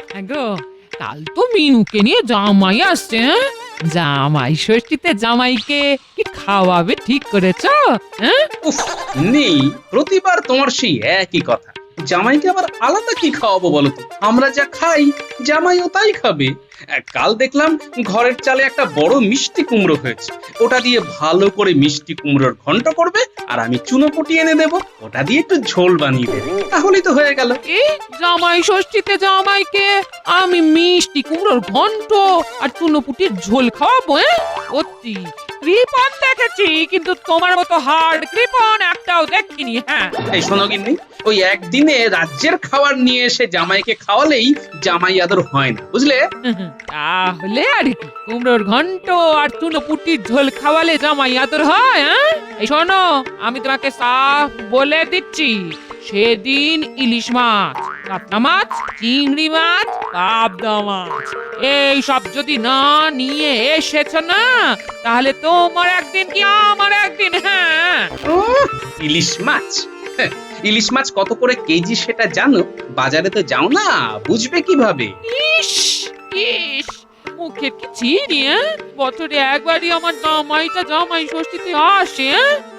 গো, কাল তো মিনুকে নিয়ে জামাই আসছে। হ্যাঁ, জামাই ষষ্ঠীতে জামাইকে কি খাওয়াবে ঠিক করেছ? হ্যাঁ, উফ, নেই, প্রতিবার তোমার সেই একই কথা। জামাইকে আবার আলাদা কি খাওয়াবো বলো তো? আমরা যা খাই জামাইও তাই খাবে। কাল দেখলাম ঘরের চালে একটা বড় মিষ্টি কুমড়ো হয়েছে, ওটা দিয়ে ভালো করে মিষ্টি কুমড়োর ঘন্ট করবে, আর আমি চুনোপুটি এনে দেবো, ওটা দিয়ে একটু ঝোল বানিয়ে দেবে, তাহলেই তো হয়ে গেল। এই জামাই ষষ্ঠীতে জামাইকে আমি মিষ্টি কুমড়োর ঘন্ট আর চুনোপুটির ঝোল খাওয়াবো? সত্যি কৃপণ দেখেছি, কিন্তু তোমার মতো হার্ড কৃপণ একটাও দেখিনি। হ্যাঁ, এই শোনো গিন্নি, ওই একদিনে রাজ্যের খাবার নিয়ে এসে জামাইকে খাওয়ালেই জামাই আদর হয় না, বুঝলে? তাহলে আর কি, কুমড়োর ঘন্ট আর চুনোপুটির ঝোল খাওয়ালে জামাই আদর হয়? হ্যাঁ, এই শোনো, আমি তোমাকে সাফ বলে দিচ্ছি, সেদিন ইলিশ মাছ, কাতলা মাছ, চিংড়ি মাছ, পাবদা মাছ এই সব যদি না নিয়ে এসেছ না, তাহলে তোমার একদিন কি আমার একদিন। হ্যাঁ, ইলিশ মাছ, হ্যাঁ, ইলিশ মাছ কত করে কেজি সেটা জানো? বাজারে তো যাও না, বুঝবে কিভাবে? ইস ইস, মুখের কি চিনি। বছরে একবারই আমার জামাইটা জামাই ষষ্ঠীতে আসে,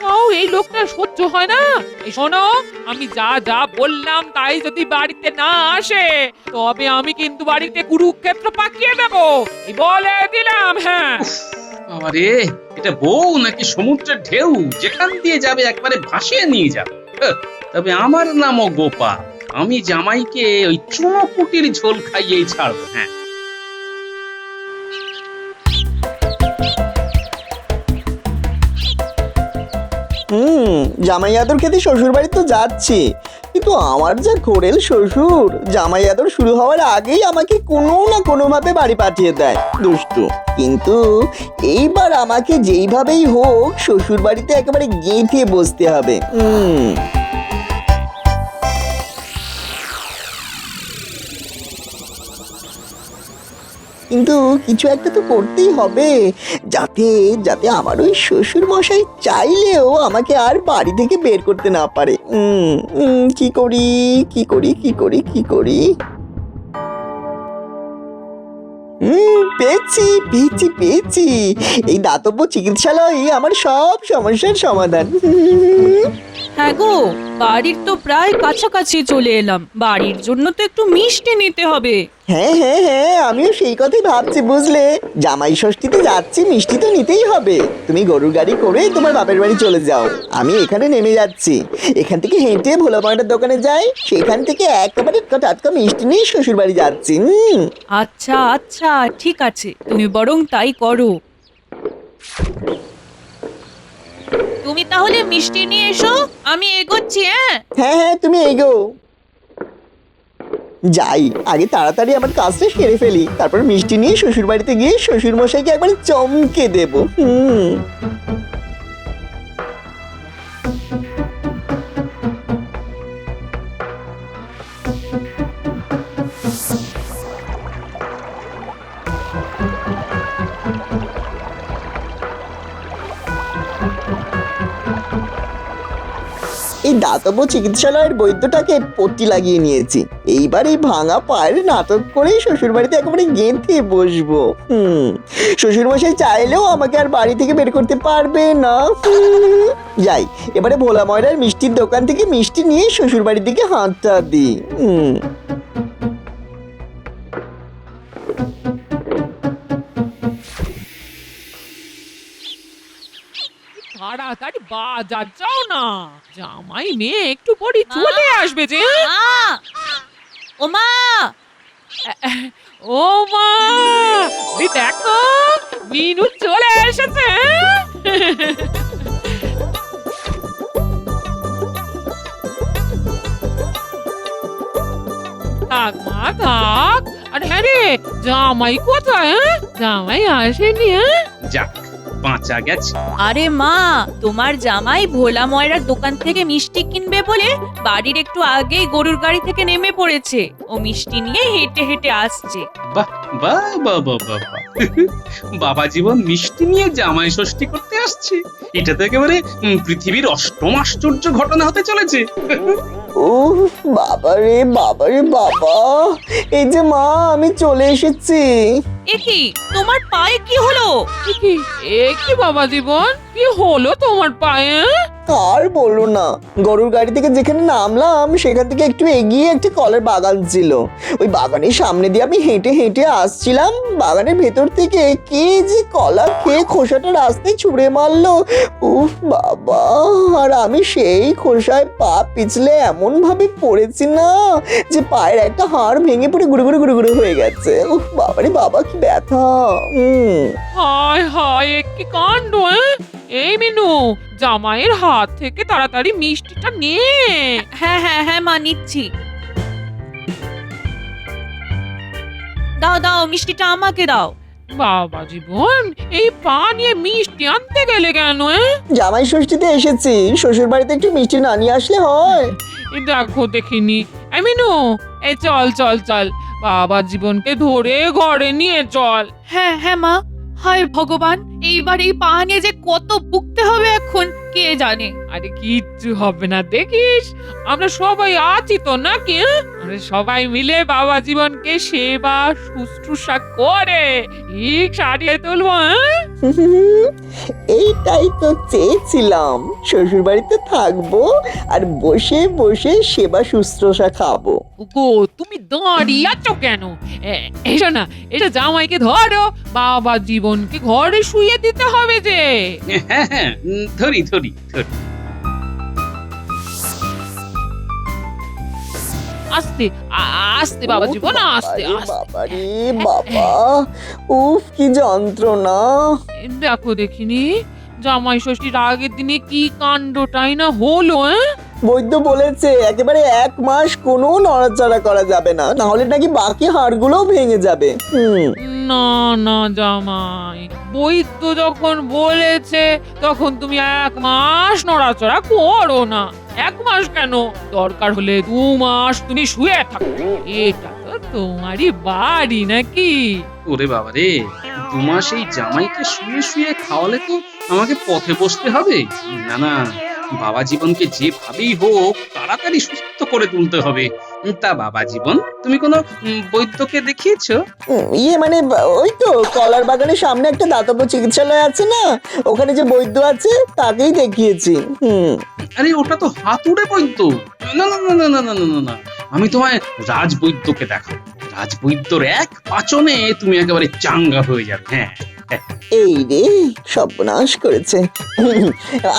তাও এই লোকটা সহ্য হয় না। এই শোনো, আমি যা যা বললাম তাই যদি বাড়িতে না আসে, তবে আমি কিন্তু বাড়িতে কুরুক্ষেত্র পাকিয়ে দেবো, এই বলে দিলাম। হ্যাঁ, আরে এটা বউ নাকি সমুদ্রের ঢেউ, যেখান দিয়ে যাবে একবারে ভাসিয়ে নিয়ে যাবে। তবে আমার নামও গোপাল, আমি জামাইকে ওই চুনোপুটির ঝোল খাইয়েই ছাড়বো। হ্যাঁ, জামাই আদর খেতে শ্বশুর বাড়ি তো যাচ্ছি, কিন্তু আমার যা ঘোরেল শ্বশুর, জামাই আদর শুরু হওয়ার আগেই আমাকে কোনো না কোনো ভাবে বাড়ি পাঠিয়ে দেয়, দুষ্টু। কিন্তু এইবার আমাকে যেইভাবেই হোক শ্বশুর বাড়িতে একেবারে গেঁথে বসতে হবে। কিন্তু কিছু একটা তো করতেই হবে, যাতে যাতে আমার ওই শ্বশুর মশাই চাইলেও আমাকে আর বাড়ি থেকে বের করতে না পারে। কি করি কি করি কি করি কি করি? পেয়েছি পেয়েছি পেয়েছি, এই দাতব্য চিকিৎসালয় আমার সব সমস্যার সমাধান। হ্যাঁ গো, বাড়ির তো প্রায় কাছাকাছি চলে এলাম, বাড়ির জন্য তো একটু মিষ্টি নিতে হবে। হ্যাঁ হ্যাঁ হ্যাঁ, আমিও সেই কথাই ভাবছি, বুঝলে? জামাই ষষ্ঠীতে যাচ্ছি, মিষ্টি তো নিতেই হবে। তুমি গরুর গাড়ি করে তোমার বাপের বাড়ি চলে যাও, আমি এখানে নেমে যাচ্ছি। এখান থেকে হেঁটে ভোলা ময়নার দোকানে যাই, সেখান থেকে একেবারে টাটকা মিষ্টি নিয়ে শ্বশুর বাড়ি যাচ্ছি। আচ্ছা আচ্ছা, ঠিক আছে, তুমি বরং তাই করো। তুমি তাহলে মিষ্টি নিয়ে এসো, আমি এগোচ্ছি। হ্যাঁ হ্যাঁ হ্যাঁ, তুমি এগো। যাই, আগে তাড়াতাড়ি আমার কাজটা সেরে ফেলি, তারপর মিষ্টি নিয়ে শ্বশুর বাড়িতে গিয়ে শ্বশুর মশাইকে একবার চমকে দেবো। এই দাতব্য চিকিৎসালয়ের বৈদ্যটাকে পট্টি লাগিয়ে নিয়েছি, এইবার এই ভাঙা পায়ের নাটক করেই শ্বশুর বাড়িতে একেবারে গেঁথে বসবো। শ্বশুর মশাই চাইলেও আমাকে আর বাড়ি থেকে বের করতে পারবে না। যাই, এবারে ভোলা ময়রার মিষ্টির দোকান থেকে মিষ্টি নিয়ে শ্বশুর বাড়ির দিকে হাতটা দিই। তাড়াতাড়ি বাজার যাও না, জামাই মেয়ে একটু পরে চলে আসবে যে। ওমা, ও মা, ওই দেখো মিনু চলে এসেছে। থাক মা থাক। আর হ্যাঁ রে, জামাই কোথায়? জামাই আসেনি? যাক, বাঁচা গেছে। আরে মা, তোমার জামাই ভোলা ময়রার দোকান থেকে মিষ্টি কিনবে বলে বাড়ির একটু আগেই গরুর গাড়ি থেকে নেমে পড়েছে, ও মিষ্টি নিয়ে হেঁটে হেঁটে আসছে। বাহ বাহ বাহ বাহ বাহ, বাবা জীবন মিষ্টি নিয়ে জামাই ষষ্ঠী করতে আসছে, এটা তো একেবারে পৃথিবীর অষ্টম আশ্চর্য ঘটনা হতে চলেছে। উফ, বাবারে বাবারে বাবা, এই যে মা, আমি চলে এসেছি। এ কি তোমার পায়ে কি হলো? এ কি বাবা জীবন, কি হলো তোমার পায়ে? আর বলো না, গরুর গাড়ি থেকে যেখানে নামলাম সেখান থেকে একটু এগিয়ে একটা কলার বাগান ছিল। ওই বাগানের সামনে দিয়ে আমি হেঁটে হেঁটে আসছিলাম, বাগানের ভেতর থেকে কে যে কলা খেয়ে খোসাটা রাস্তায় ছুঁড়ে মারলো। উফ বাবা, আর আমি সেই খোসায় পা পিছলে এমন ভাবে পড়েছি না যে পায়ের একটা হাড় ভেঙে পড়ে গুঁড়ো গুঁড়ো গুঁড়ো গুঁড়ো হয়ে গেছে। উফ বাবারে বাবা, কি ব্যথা। হায় হায়, এ কি কাণ্ড! এই মিনু, জামাইয়ের হাত থেকে তাড়াতাড়ি মিষ্টিটা নে। হ্যাঁ হ্যাঁ হ্যাঁ মা, নিচ্ছি। দাও দাও, মিষ্টিটা আমাকে দাও। বাবা জীবন, এই পা নিয়ে মিষ্টি আনতে গেলে কেন? জামাই ষষ্ঠীতে এসেছি, শ্বশুর বাড়িতে একটু মিষ্টি না নিয়ে আসলে হয়? দেখো দেখিনি। এই মিনু, এই চল চল চল, বাবা জীবনকে ধরে ঘরে নিয়ে চল। হ্যাঁ হ্যাঁ মা। হায় ভগবান, এইবার এই পা নিয়ে যে কত ভুগতে হবে এখন কে জানে। আরে কিচ্ছু হবে না, দেখিস আমরা সবাই আছি তো নাকি? আমরা সবাই মিলে বাবা জীবনকে সেবা শুশ্রূষা করে ঠিক সারিয়ে তুলবো। এইটাই তো চেয়েছিলাম, শ্বশুর বাড়িতে থাকবো আর বসে বসে সেবা শুশ্রূষা খাবো। গো, তুমি দাঁড়িয়ে আছো কেন? এসো না, এটা জামাইকে ধরো, বাবা জীবনকে ঘরে শুয়ে দিতে হবে যে। হ্যাঁ হ্যাঁ, ধরি ধরি ধরি। আস্তে আস্তে বাবা জীবন, আস্তে আস্তে। বাবারে বাবা, উফ কি যন্ত্রণা। দেখো দেখিনি, জামাই ষষ্ঠীর আগের দিনে কি কাণ্ডটাই না হলো। বৈদ্য বলেছে একেবারে 1 মাস কোনো নড়াচড়া করা যাবে না, না হলে নাকি বাকি হাড়গুলোও ভেঙে যাবে। না না জামাই, বৈদ্য যখন বলেছে তখন তুমি 1 মাস নড়াচড়া করো না। 1 মাস কেন, দরকার হলে 2 মাস তুমি শুয়ে থাকো। এটা তো তোমারই বাড়ি নাকি? ওরে বাবা রে, 2 মাস এই জামাইকে শুয়ে শুয়ে খাওয়ালে তো আমাকে পথে বসতে হবে। না না, বাবা জীবনকে যেভাবেই হোক তাড়াতাড়ি সুস্থ করে তুলতে হবে। তা বাবা জীবন, তুমি কোনো বৈদ্যকে দেখিয়েছো? ইয়ে মানে ওই তো কলার বাগানের সামনে একটা দাতব্য চিকিৎসালয় আছে না, ওখানে যে বৈদ্য আছে তাকেই দেখিয়েছি। আরে ওটা তো হাতুড়ে বৈদ্য। না না না না না না না না, আমি তোমায় রাজবৈদ্যকে দেখাবো। রাজবৈদ্যর এক পাচনে তুমি একেবারে চাঙ্গা হয়ে যাবে। হ্যাঁ, এই রে, সর্বনাশ করেছে।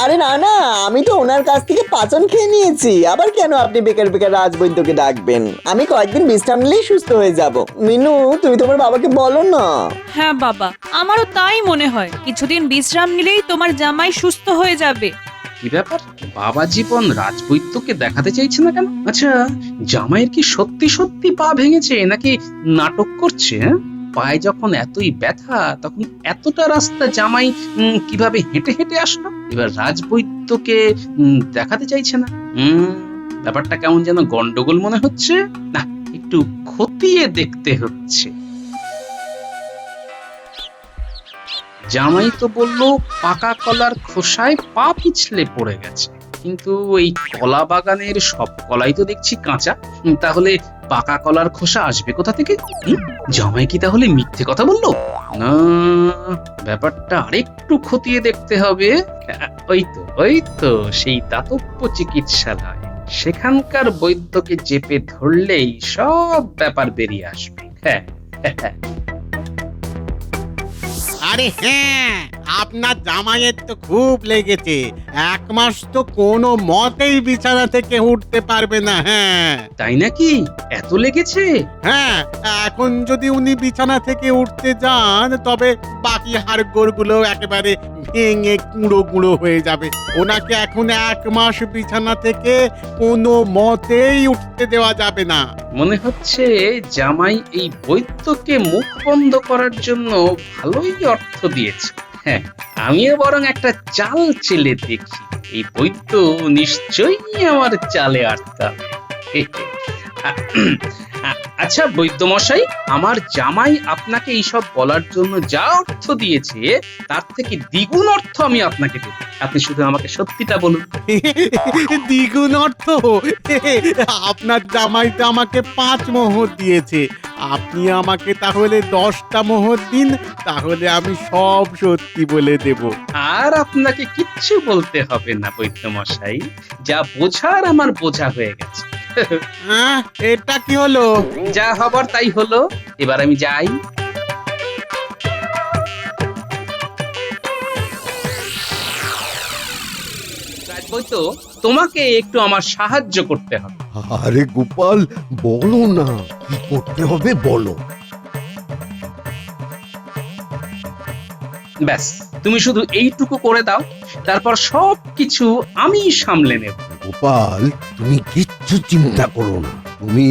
আরে না না, আমি তো ওনার কাছ থেকে পাচন খেয়ে নিয়েছি, আবার কেন আপনি বেকার বেকার রাজবৈদ্যকে ডাকবেন? আমি কয়েকদিন বিশ্রাম নিলেই সুস্থ হয়ে যাব। মিনু, তুমি তোমার বাবাকে বলো না। হ্যাঁ বাবা, আমারও তাই মনে হয়, কিছুদিন বিশ্রাম নিলেই তোমার জামাই সুস্থ হয়ে যাবে। কি ব্যাপার, বাবা জীবন রাজবৈদ্যকে দেখাতে চাইছে না কেন? আচ্ছা, জামাইয়ের কি সত্যি সত্যি পা ভেঙেছে নাকি নাটক করছে? পায়ে যখন এতই ব্যথা তখন এতটা রাস্তা জামাই কিভাবে হেঁটে হেঁটে আসলো? এবার রাজবৈদ্যকে দেখাতে চাইছে না। ব্যাপারটা কেমন যেন গন্ডগোল মনে হচ্ছে। না, একটু খতিয়ে দেখতে হচ্ছে। জামাই তো বললো পাকা কলার খোসায় পা পিছলে পড়ে গেছে, কিন্তু এই কলা বাগানের সব কলাই তো দেখছি কাঁচা। তাহলে পাকা কলার খোসা আসবে কোথা থেকে? জামাই কি তাহলে মিথ্যে কথা বললো? না, ব্যাপারটা আরেকটু খতিয়ে দেখতে হবে। ওই তো সেই দাতব্য চিকিৎসালয়, সেখানকার বৈদ্যকে চেপে ধরলেই সব ব্যাপার বেরিয়ে আসবে। হ্যাঁ হ্যাঁ। আরে হ্যাঁ, আপনার জামাইয়ের তো খুব লেগেছে। 1 মাস তো কোনো মতেই বিছানা থেকে উঠতে পারবে না। হ্যাঁ তাই নাকি? এত লেগেছে? হ্যাঁ, এখন যদি উনি বিছানা থেকে উঠতে যান তবে বাকি হাড়গোড়গুলো একেবারে ভেঙে গুঁড়ো গুঁড়ো হয়ে যাবে। ওনাকে এখন 1 মাস বিছানা থেকে কোনো মতেই উঠতে দেওয়া যাবে না। মনে হচ্ছে জামাই এই বৈদ্যকে মুখ বন্ধ করার জন্য ভালোই অর্থ দিয়েছে। হ্যাঁ, আমিও বরং একটা চাল চেলে দেখি। এই বৈদ্য নিশ্চয়ই আমার চালে আটকাবে। আচ্ছা বৈদ্যমশাই, আমার জামাই আপনাকে এইসব বলার জন্য যা অর্থ দিয়েছে তার থেকে দ্বিগুণ অর্থ আমি আপনাকে দেব। আপনি শুধু আমাকে সত্যিটা বলুন। দ্বিগুণ অর্থ? আপনার জামাই তো আমাকে 5 মোহর দিয়েছে, আপনি আমাকে তাহলে 10টা মোহর দিন, তাহলে আমি সব সত্যি বলে দেব। আর আপনাকে কিচ্ছু বলতে হবে না বৈদ্যমশাই, যা বোঝার আমার বোঝা হয়ে গেছে। এটা কি হলো? যা হবার তাই হলো, এবার আমি যাই। রাজবৈদ্য, তোমাকে একটু আমার সাহায্য করতে হবে। আরে গোপাল, বলো না কি করতে হবে, বলো। ব্যাস, তুমি শুধু এইটুকু করে দাও, তারপর সবকিছু আমি সামলে নেব। গোপাল, তুমি কিচ্ছু চিন্তা করো না, তুমি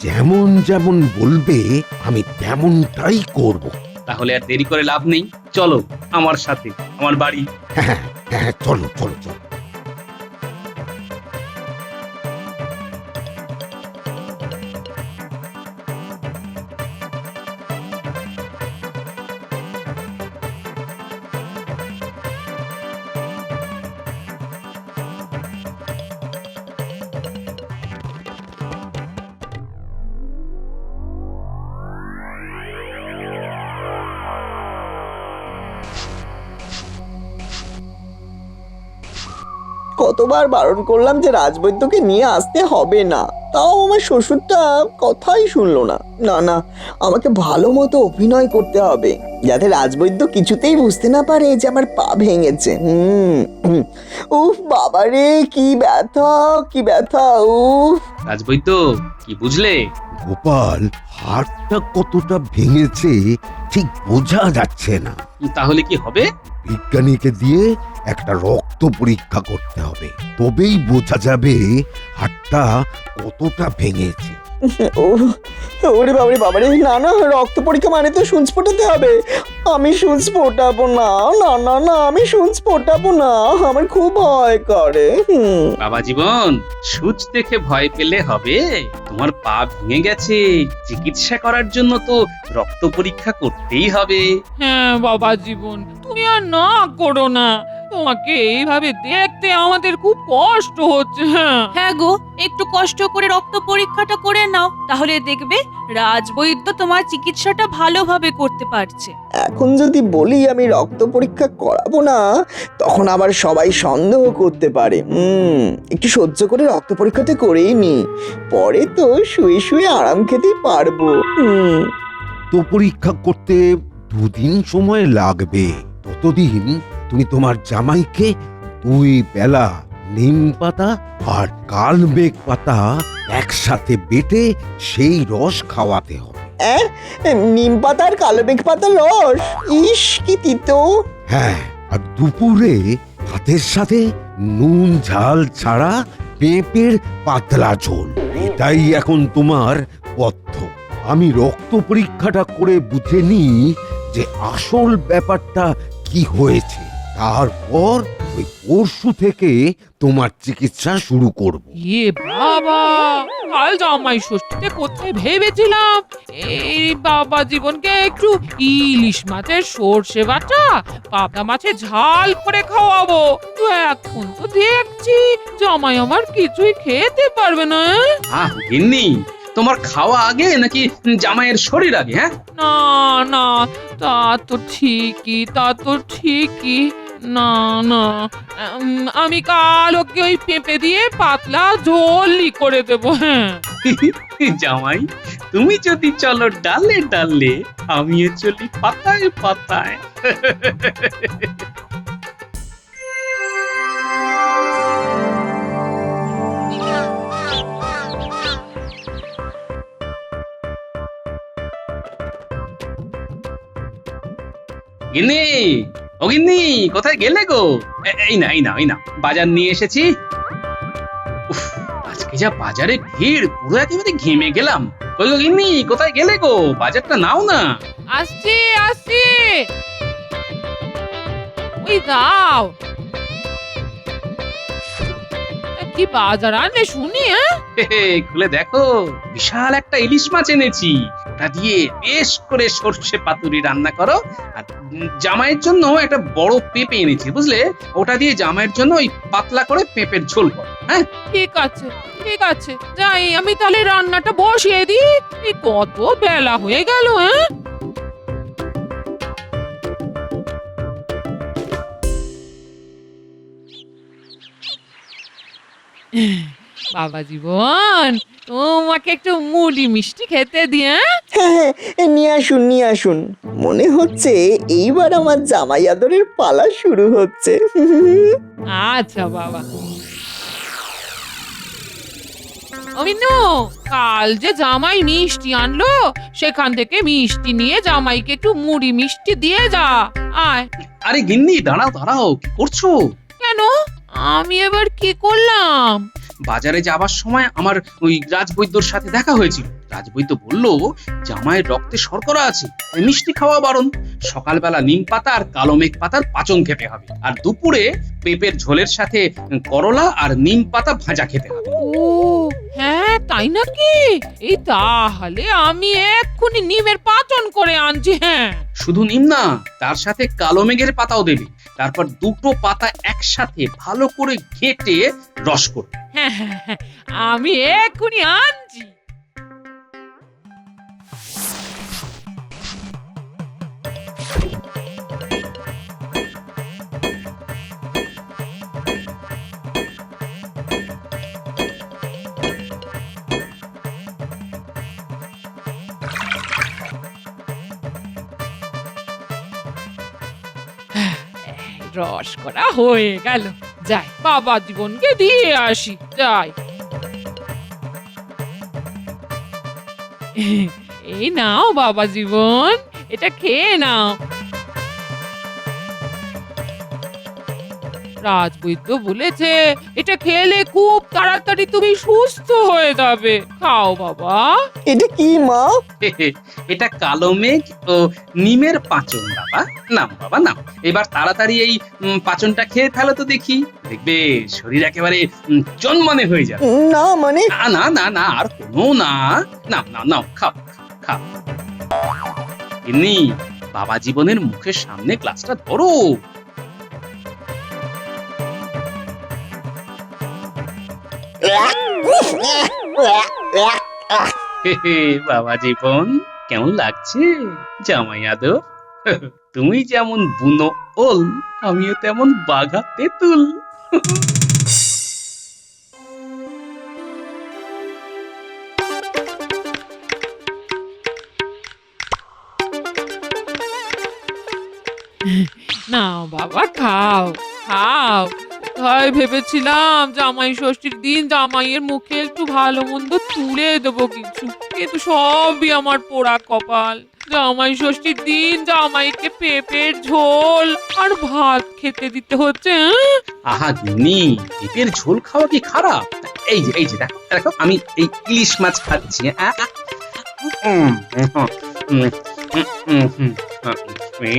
যেমন যেমন বলবে আমি তেমনটাই করব। তাহলে আর দেরি করে লাভ নেই, চলো আমার সাথে আমার বাড়ি। হ্যাঁ হ্যাঁ, চলো চলো চলো। কতবার বারণ করলাম যে রাজবৈদ্যকে নিয়ে আসতে হবে না, তাও আমার শ্বশুরটা কথাই শুনলো না। না না, আমাকে ভালো মতো অভিনয় করতে হবে যাতে রাজবৈদ্য কিছুতেই বুঝতে না পারে যে আমার পা ভেঙেছে। উফ বাবারে, কি ব্যথা কি ব্যথা, উফ। রাজবৈদ্য, কি বুঝলে? গোপাল, হাড়টা কতটা ভেঙেছে ঠিক বোঝা যাচ্ছে না। তাহলে কি হবে? বিজ্ঞানীকে দিয়ে একটা রক্ত পরীক্ষা করতে হবে, তবেই বোঝা যাবে হাড়টা কতটা ভেঙেছে। ওরে বাবারে বাবারে, না না, রক্ত পরীক্ষা মানে তো সুচ ফোটাতে হবে। আমি সুচ ফোটাবো না, না না না, আমি সুচ ফোটাবো না, আমার খুব ভয় করে। বাবা জীবন, সূচ দেখে ভয় পেলে হবে? তোমার পা ভেঙে গেছে, চিকিৎসা করার জন্য তো রক্ত পরীক্ষা করতেই হবে। হ্যাঁ বাবা জীবন, তুমি আর না করো না, তোমাকে এইভাবে দেখতে আমাদের খুব কষ্ট হচ্ছে। হ্যাঁ গো, একটু কষ্ট করে রক্ত পরীক্ষাটা করে নাও, তাহলে দেখবে রাজবৈদ্য তোমার চিকিৎসাটা ভালোভাবে করতে পারছে। এখন যদি বলি আমি রক্ত পরীক্ষা করাবো না, তখন আবার সবাই সন্দেহ করতে পারে। একটু সহ্য করে রক্ত পরীক্ষাটা করেই নি, পরে তো শুয়ে শুয়ে আরাম খেতে পারবো। তো পরীক্ষা করতে 2 দিন সময় লাগবে। ততদিন তুমি তোমার জামাইকে 2 বেলা নিম পাতা আর কালমেঘ পাতা একসাথে বেটে সেই রস খাওয়াতে হবে। নিম পাতা আর কালো মেঘ পাতার রস, ইস কি তিতো। হ্যাঁ, আর দুপুরে ভাতের সাথে নুন ঝাল ছাড়া পেঁপের পাতলা ঝোল, এটাই এখন তোমার পথ্য। আমি রক্ত পরীক্ষাটা করে বুঝে নিই যে আসল ব্যাপারটা কি হয়েছে, তারপর ওই পরশু থেকে তোমার চিকিৎসা শুরু করব। এ বাবা, কাল জামাই ষষ্ঠীতে কোথায় ভেবেছিলাম এই বাবা জীবনকে একটু ইলিশ মাছের সর্ষে বাটা পাবদা মাছের ঝাল করে খাওয়াবো, তো এখন তো দেখছি জামাই আমার কিছুই খেতে পারবে না। গিন্নি, তোমার খাওয়া আগে নাকি জামাইয়ের শরীর আগে? হ্যাঁ, না না, তা তো ঠিকই, না না, আমি কাল ওকে ওই পেঁপে দিয়ে পাতলা ঝোলই করে দেবো। হ্যাঁ জামাই, তুমি যদি চলো ডালে ডালে, আমিও চলি পাতায় পাতায়। গিন্নি, ও গিন্নি, কোথায় গেলে গো? এই না, বাজার নিয়ে এসেছি। উফ, আজকে যা বাজারে ভিড়, পুরো একেবারে ঘেমে গেলাম। কই গো গিন্নি, কোথায় গেলে গো? বাজারটা নাও না। আসছি, ওই দাও। কি বাজার আনলে শুনি? খুলে দেখো, বিশাল একটা ইলিশ মাছ এনেছি। ওটা দিয়ে বেশ করে সর্ষে পাতুরি রান্না করো। আর জামাইয়ের জন্য একটা বড় পেঁপে এনেছি, বুঝলে? ওটা দিয়ে জামাইয়ের জন্য ওই পাতলা করে পেঁপের ঝোল করো। হ্যাঁ, ঠিক আছে, ঠিক আছে, যাই আমি তাহলে রান্নাটা বসিয়ে দিই। এই কত বেলা হয়ে গেল। বাবা জীবন, তোমাকে একটু মুড়ি মিষ্টি খেতে দিয়ে। হ্যাঁ, নিয়ে আসুন, নিয়ে আসুন। মনে হচ্ছে এইবার আমার জামাই আদরের পালা শুরু হচ্ছে। আচ্ছা বাবা। অমিনু, কাল যে জামাই মিষ্টি আনলো, সেখান থেকে মিষ্টি নিয়ে জামাইকে একটু মুড়ি মিষ্টি দিয়ে যা। আয়। আরে গিন্নি, দাঁড়াও দাঁড়াও, কি করছো? কেন? আমি এবার কি করলাম? বাজারে যাবার সময় আমার ওই রাজবৈদ্যর সাথে দেখা হয়েছিল। রাজবৈদ্য বলল জামাইয়ের রক্তে শর্করা আছে, তাই মিষ্টি খাওয়া বারণ। সকালবেলা নিম পাতা আর কালো মেঘ পাতার পাচন খেতে হবে, আর দুপুরে পেঁপের ঝোলের সাথে করলা আর নিম পাতা ভাজা খেতে হবে। ও হ্যাঁ, তাই নাকি? এই তাহলে আমি এক্ষুনি নিমের পাচন করে আনছি। হ্যাঁ, শুধু নিম না, তার সাথে কালো মেঘের পাতাও দেবে। তারপর দুটো পাতা একসাথে ভালো করে ঘেটে রস করবে। হ্যাঁ, হ্যাঁ, হ্যাঁ, আমি এক্ষুনি আনছি। রস করা হয়ে গেল, যাই বাবা জীবনকে দিয়ে আসি। যাই। এই নাও বাবা জীবন, এটা খেয়ে নাও। রাজবৈদ্য বলেছে এটা খেলে খুব তাড়াতাড়ি তুমি সুস্থ হয়ে যাবে। খাও বাবা। এটা কি মা? এটা কালো মেঘ ও নিমের পাচন। বাবা নাম, বাবা নাম। এবার তাড়াতাড়ি এই পাচনটা খেয়ে ফেলো তো দেখি, দেখবে শরীর একেবারে জন্মনে হয়ে যাবে। না মানে না না না না, আর কোনো না। নাও নাও নাও, খাও খাও। এমনি বাবা জীবনের মুখের সামনে গ্লাসটা ধরো। বাবা জীবন, কেমন লাগছে জামাই আদর? তুমি যেমন বুনো ওল, আমিও তেমন বাঘা তেঁতুল। নাও বাবা, খাও খাও। তাই ভেবেছিলাম জামাই ষষ্ঠীর দিন জামাইয়ের মুখে একটু ভালো মন্দ তুলে দেবো কিছু, কিন্তু সবই আমার পোড়া কপাল। জামাই ষষ্ঠীর দিন জামাইকে পেঁপের ঝোল আর ভাত খেতে দিতে হচ্ছে। আহা গিন্নি, পেঁপের ঝোল খাওয়া কি খারাপ? এই যে দেখো দেখো, আমি এই ইলিশ মাছ খাচ্ছি।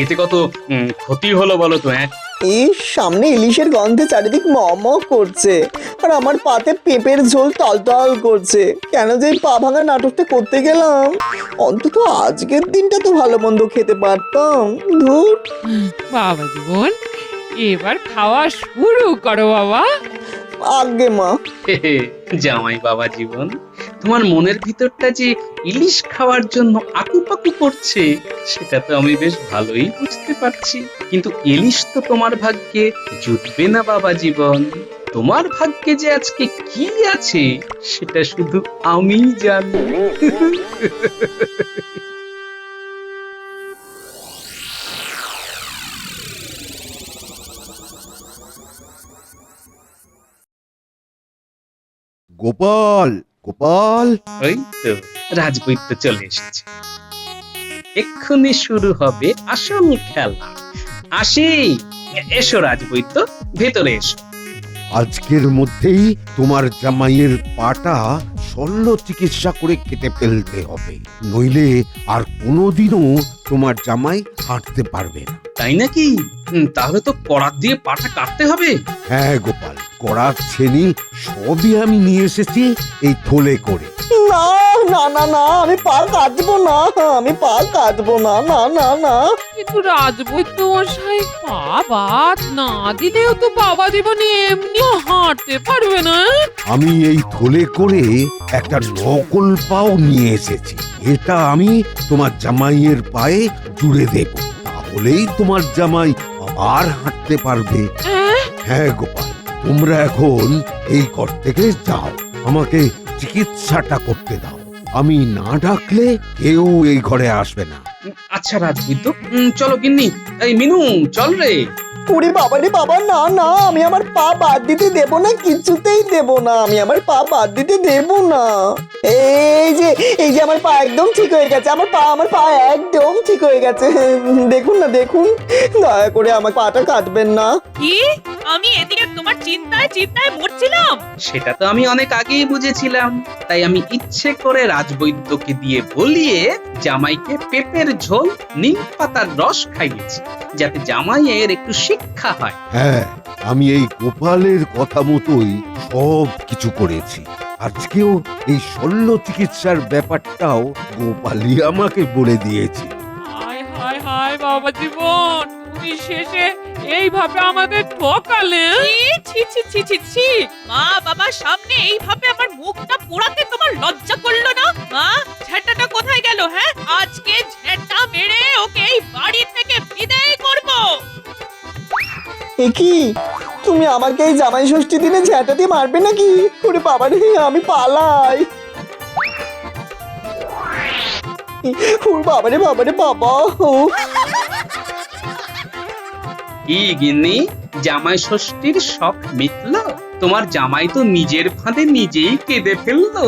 এতে কত ক্ষতি হলো বলো তো? এই সামনে ইলিশের গন্ধে চারিদিক ম করছে, আর আমার পাতে পেঁপের ঝোল টলটল করছে। কেন যে এই পা ভাঙা নাটকটা করতে গেলাম? অন্তত আজকের দিনটা তো ভালো মন্দ খেতে পারতাম। ধুর। বাবা জীবন, এবার খাওয়া শুরু করো বাবা। আগে মা। জামাই বাবা জীবন, তোমার মনের ভিতরটা যে ইলিশ খাওয়ার জন্য আকুপাকু করছে, সেটা তো আমি বেশ ভালোই বুঝতে পারছি। কিন্তু ইলিশ তো তোমার ভাগ্যে জুটবে না বাবা জীবন। তোমার ভাগ্যে যে আজকে কি আছে সেটা শুধু আমিই জানি। গোপাল, গোপাল, ওই তো রাজবৈদ্য চলে এসেছে। এক্ষুনি শুরু হবে আসল খেলা। আসি, এসো রাজবৈদ্য, ভেতরে এসো। আজকের মধ্যেই তোমার জামাইয়ের পাটা শল্য চিকিৎসা করে কেটে ফেলতে হবে, নইলে আর কোনোদিনও তোমার জামাই হাঁটতে পারবে না। তাই নাকি? তাহলে তো করাত দিয়ে পাটা কাটতে হবে। হ্যাঁ গোপাল, করার ছেনি সবই আমি নিয়ে এসেছি এই থলে করে। না না না না, আমি পা কাটবো না, আমি পা কাটবো না, না না না। কিন্তু রাজবৈদ্য মশাই পা বাদ না দিলেও তো বাবা জীবনে এমনিও হাঁটতে পারবে না। আমি এই থলে করে একটা নকল পাও নিয়ে এসেছি। এটা আমি তোমার জামাইয়ের পায়ে জুড়ে দেব, তাহলেই তোমার জামাই আবার হাঁটতে পারবে। হ্যাঁ গোপাল, তোমরা এখন এই ঘর থেকে যাও, আমাকে চিকিৎসাটা করতে দাও। আমি না ডাকলে কেউ এই ঘরে আসবে না। আচ্ছা রাজবৈদ্য, চলো গিন্নি। এই মিনু, চল রে। ওরে বাবা রে বাবা, না না, আমি আমার পা বাদ দিতে দেব না, কিছুতেই দেব না, আমি আমার পা বাদ দিতে দেব না। এই যে আমার পা একদম ঠিক হয়ে গেছে, আমার পা একদম ঠিক হয়ে গেছে। দেখুন না, দেখুন, দয়া করে আমার পাটা কাটবেন না। কি? আমি এদিকে তোমার চিন্তায় চিন্তায় মরছিলাম। সেটা তো আমি অনেক আগেই বুঝেছিলাম, তাই আমি ইচ্ছে করে রাজবৈদ্যকে দিয়ে বলিয়ে জামাইকে পেঁপের ঝোল নিম পাতার রস খাইয়েছি, যাতে জামাইয়ের একটু শিক্ষা হয়। হ্যাঁ, আমি এই গোপালের কথা মতোই সব কিছু করেছি। আজকেও এই শল্য চিকিৎসার ব্যাপারটাও গোপালই আমাকে বলে দিয়েছে। হায় হায় হায় বাবা জীবন, তুমি শেষে এইভাবে আমাদের ঠকালে। ছি ছি ছি ছি ছি, মা বাবার সামনে এইভাবে আমার মুখটা পোড়াতে তোমার লজ্জা করলো না? মা, ঝেঁটাটা কোথায় গেল? হ্যাঁ, আজকে ঝেঁটা মেরে ওকে এই বাড়ি থেকে বিদায় করব। এ কি, তুমি আমাকে এই জামাই ষষ্ঠী দিনে ঝ্যাঁটা দিয়ে মারবে নাকি? ওরে বাবা রে, আমি পালাই। ওরে বাবা রে বাবা রে বাবা। কি গিন্নি, জামাই ষষ্ঠীর শখ মিটল? তোমার জামাই তো নিজের ফাঁদে নিজেই কেঁদে ফেললো।